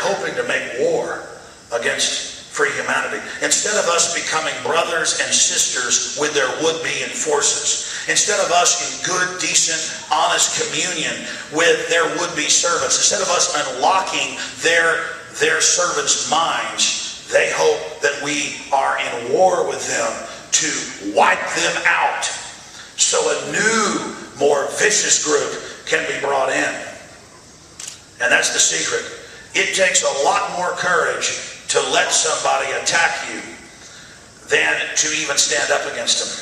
hoping to make war against free humanity. Instead of us becoming brothers and sisters with their would-be enforcers, instead of us in good, decent, honest communion with their would-be servants, instead of us unlocking their servants' minds, they hope that we are in war with them to wipe them out so a new, more vicious group can be brought in. And that's the secret. It takes a lot more courage to let somebody attack you than to even stand up against them.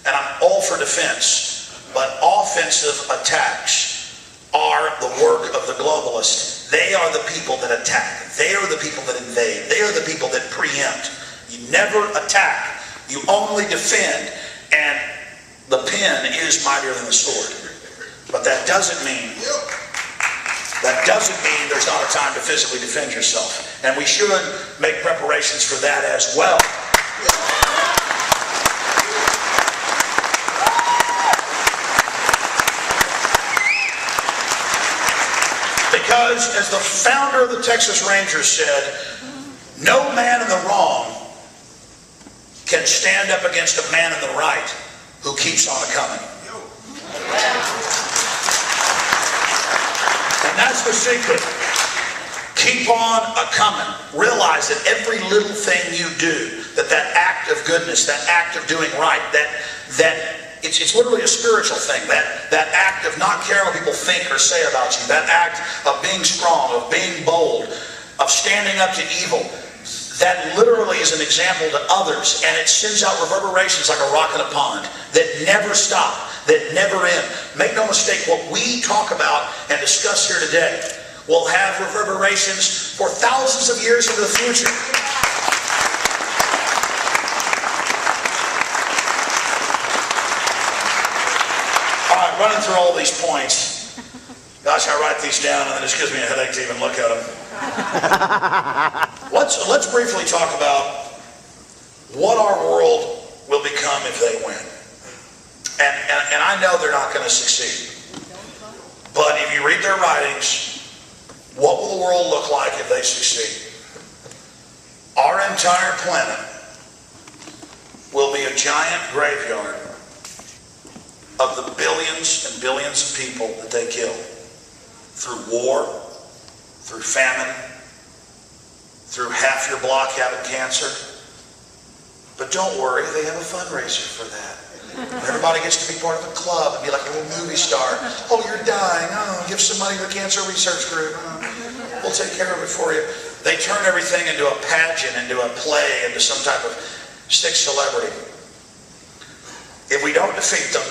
And I'm all for defense, but offensive attacks are the work of the globalists. They are the people that attack. They are the people that invade. They are the people that preempt. You never attack. You only defend. And the pen is mightier than the sword. But that doesn't mean there's not a time to physically defend yourself. And we should make preparations for that as well. Because, as the founder of the Texas Rangers said, no man in the wrong can stand up against a man in the right who keeps on a-coming. And that's the secret. Keep on a-coming. Realize that every little thing you do, that act of goodness, that act of doing right, it's literally a spiritual thing. That act of not caring what people think or say about you, that act of being strong, of being bold, of standing up to evil, that literally is an example to others, and it sends out reverberations like a rock in a pond that never stop, that never end. Make no mistake, what we talk about and discuss here today will have reverberations for thousands of years into the future. All right, running through all these points. Gosh, I write these down and then it just gives me a headache to even look at them. Let's briefly talk about what our world will become if they win. And I know they're not going to succeed. But if you read their writings, what will the world look like if they succeed? Our entire planet will be a giant graveyard of the billions and billions of people that they kill through war, through famine, through half your block having cancer. But don't worry, they have a fundraiser for that. Everybody gets to be part of a club and be like a little movie star. Oh, you're dying. Oh, give some money to the cancer research group. Oh, we'll take care of it for you. They turn everything into a pageant, into a play, into some type of stick celebrity. If we don't defeat them,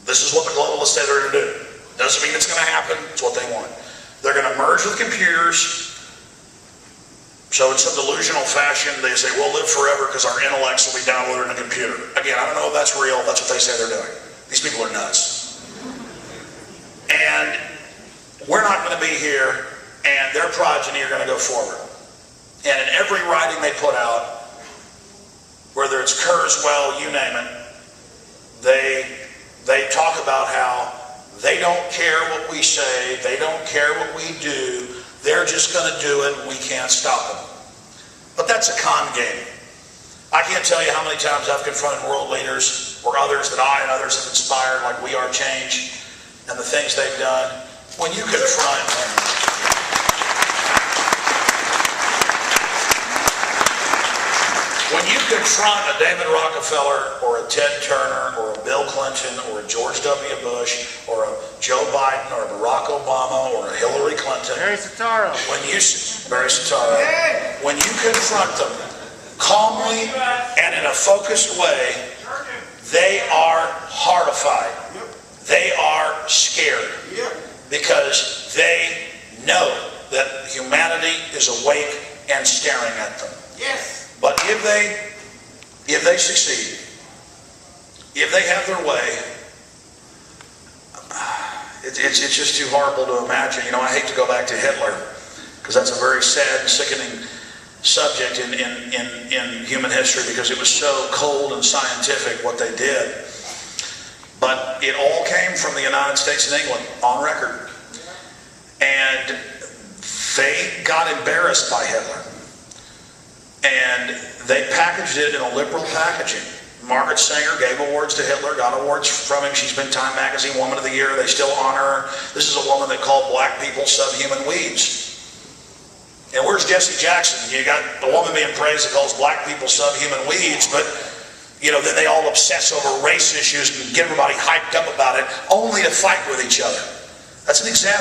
this is what the globalists say they're going to do. Doesn't mean it's going to happen. It's what they want. They're going to merge with computers. So in some delusional fashion, they say, we'll live forever because our intellects will be downloaded in a computer. Again, I don't know if that's real. That's what they say they're doing. These people are nuts. And we're not going to be here, and their progeny are going to go forward. And in every writing they put out, whether it's Kurzweil, you name it, they talk about how they don't care what we say, they don't care what we do, they're just going to do it and we can't stop them. But that's a con game. I can't tell you how many times I've confronted world leaders or others that I and others have inspired, like We Are Change, and the things they've done. When you confront a David Rockefeller or a Ted Turner or a Bill Clinton or a George W. Bush or a Joe Biden or a Barack Obama or a Hillary Clinton. Barry Soetoro. When you confront them calmly and in a focused way, they are horrified. They are scared because they know that humanity is awake and staring at them. Yes. But if they succeed, if they have their way, it's just too horrible to imagine. You know, I hate to go back to Hitler because that's a very sad and sickening subject in human history because it was so cold and scientific what they did. But it all came from the United States and England, on record. And They got embarrassed by Hitler, and they packaged it in a liberal packaging. Margaret Sanger gave awards to Hitler, got awards from him. She's been Time Magazine Woman of the Year. They still honor her. This is a woman that called black people subhuman weeds. And where's Jesse Jackson? You got the woman being praised that calls black people subhuman weeds, but then they all obsess over race issues and get everybody hyped up about it, only to fight with each other. That's an example.